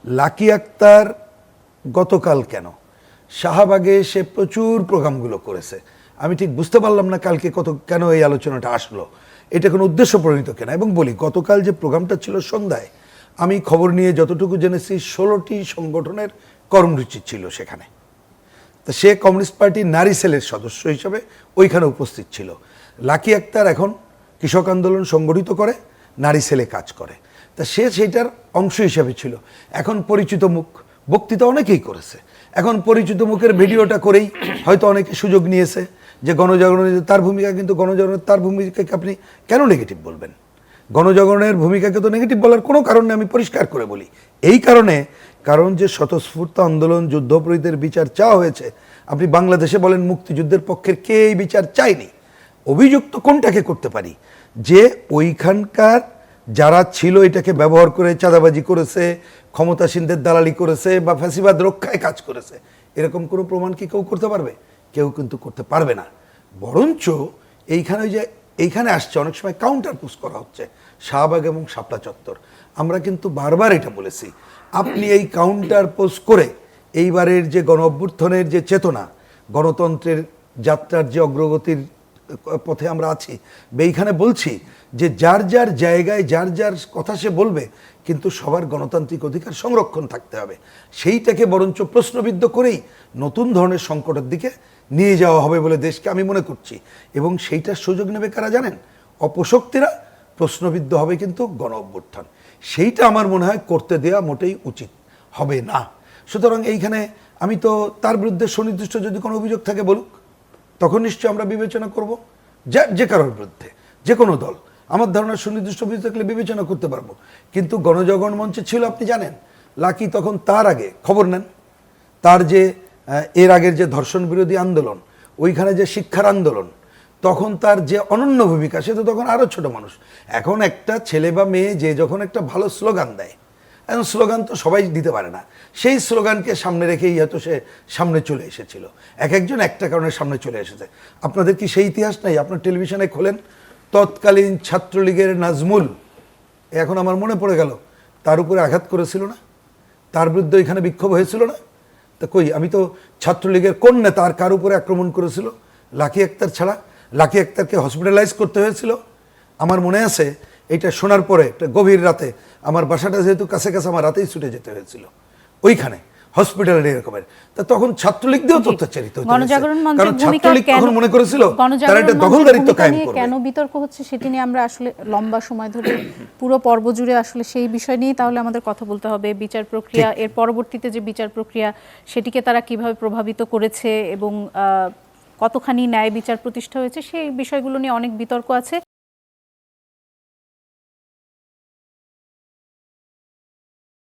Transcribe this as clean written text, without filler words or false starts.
Lucky Akter গতকাল কেন শাহবাগে সে প্রচুর প্রোগ্রামগুলো করেছে, আমি ঠিক বুঝতে পারলাম না কালকে কেন এই আলোচনাটা আসলো, এটা কোনো উদ্দেশ্য প্রণীত কেনা। এবং বলি, গতকাল যে প্রোগ্রামটা ছিল সন্ধ্যায়, আমি খবর নিয়ে যতটুকু জেনেছি 16টি সংগঠনের কর্মসূচি ছিল সেখানে। তা সে কমিউনিস্ট পার্টির নারী সেলের সদস্য হিসেবে ওইখানে উপস্থিত ছিল। লাকি আক্তার এখন কৃষক আন্দোলন সংগঠিত করে, নারী সেলে কাজ করে, তা সে সেইটার অংশ হিসাবে ছিল। এখন পরিচিত মুখ, বক্তৃতা অনেকেই করেছে, এখন পরিচিত মুখের ভিডিওটা করেই হয়তো অনেকে সুযোগ নিয়েছে যে গণজাগরণের তার ভূমিকা, কিন্তু গণজাগরণের তার ভূমিকাকে আপনি কেন নেগেটিভ বলবেন? গণজাগরণের ভূমিকাকে তো নেগেটিভ বলার কোনো কারণ নেই, আমি পরিষ্কার করে বলি। এই কারণ যে স্বতঃস্ফূর্ত আন্দোলন, যুদ্ধপরাধীদের বিচার চাওয়া হয়েছে। আপনি বাংলাদেশে বলেন মুক্তিযুদ্ধের পক্ষের কে এই বিচার চায়নি? অভিযুক্ত কোনটাকে করতে পারি? যে ওইখানকার যারা ছিল এটাকে ব্যবহার করে চাঁদাবাজি করেছে, ক্ষমতাসীনদের দালালি করেছে বা ফ্যাসিবাদ রক্ষায় কাজ করেছে, এরকম কোনো প্রমাণ কি কেউ করতে পারবে? কেউ কিন্তু করতে পারবে না। বরঞ্চ এইখানে আসছে অনেক সময় কাউন্টার পুশ করা হচ্ছে, শাহবাগ এবং শাপলা চত্বর। আমরা কিন্তু বারবার এটা বলেছি, আপনি এই কাউন্টার পোজ করে এইবারের যে গণ অভ্যুত্থানের যে চেতনা, গণতন্ত্রের যাত্রার যে অগ্রগতির পথে আমরা আছি, এইখানে বলছি যে যার যার জায়গায় যার যার কথা সে বলবে, কিন্তু সবার গণতান্ত্রিক অধিকার সংরক্ষণ থাকতে হবে। সেইটাকে বরঞ্চ প্রশ্নবিদ্ধ করেই নতুন ধরনের সংকটের দিকে নিয়ে যাওয়া হবে বলে দেশকে আমি মনে করছি। এবং সেইটার সুযোগ নেবে কারা জানেন? অপশক্তিরা। প্রশ্নবিদ্ধ হবে কিন্তু গণ অভ্যুত্থান। সেইটা আমার মনে হয় করতে দেওয়া মোটেই উচিত হবে না। সুতরাং এইখানে আমি তো তার বিরুদ্ধে সুনির্দিষ্ট যদি কোনো অভিযোগ থাকে বলুক, তখন নিশ্চয়ই আমরা বিবেচনা করব। যে কারোর বিরুদ্ধে, যে কোনো দল, আমার ধারণা সুনির্দিষ্ট অভিযোগ থাকলে বিবেচনা করতে পারবো। কিন্তু গণজাগরণ মঞ্চে ছিল, আপনি জানেন, লাকি তখন তার আগে খবর নেন, তার যে এর আগের যে ধর্ষণ বিরোধী আন্দোলন, ওইখানে যে শিক্ষার আন্দোলন, তখন তার যে অনন্য ভূমিকা, সে তো তখন আরও ছোট মানুষ। এখন একটা ছেলে বা মেয়ে যে যখন একটা ভালো স্লোগান দেয়, এখন স্লোগান তো সবাই দিতে পারে না, সেই স্লোগানকে সামনে রেখেই হয়তো সে সামনে চলে এসেছিল। একজন একটা কারণে সামনে চলে এসেছে। আপনাদের কি সেই ইতিহাস নাই? আপনার টেলিভিশনে খোলেন, তৎকালীন ছাত্রলীগের নাজমুল, এখন আমার মনে পড়ে গেল, তার উপরে আঘাত করেছিল না? তার বিরুদ্ধে এখানে বিক্ষোভ হয়েছিল না? তা কই, আমি তো ছাত্রলীগের কোন নেতা আর কার উপরে আক্রমণ করেছিল? লাকি আক্তার ছাড়া। লাকি আক্তারকে হসপিটালাইজ করতে হয়েছিল। আমার মনে আছে, এইটা শোনার পরে একটা গভীর রাতে, আমার বাসাটা যেহেতু কাছে আমার রাতেই ছুটে যেতে হয়েছিল ওইখানে হসপিটালের এরকমের। তা তখন ছাত্রলীগ দিয়েও তথ্যাচারিত হতো, কারণ ছাত্রলীগ তখন মনে করেছিল তারা একটা দখলদারিত্ব কায়েম করবে। কেন বিতর্ক হচ্ছে সেটি নিয়ে আমরা আসলে লম্বা সময় ধরে পুরো পর্ব জুড়ে আসলে সেই বিষয় নিয়ে তাহলে আমাদের কথা বলতে হবে। বিচার প্রক্রিয়া, এর পরবর্তীতে যে বিচার প্রক্রিয়া, সেটিকে তারা কিভাবে প্রভাবিত করেছে এবং কতখানি ন্যায় বিচার প্রতিষ্ঠা হয়েছে, সেই বিষয়গুলো নিয়ে অনেক বিতর্ক আছে।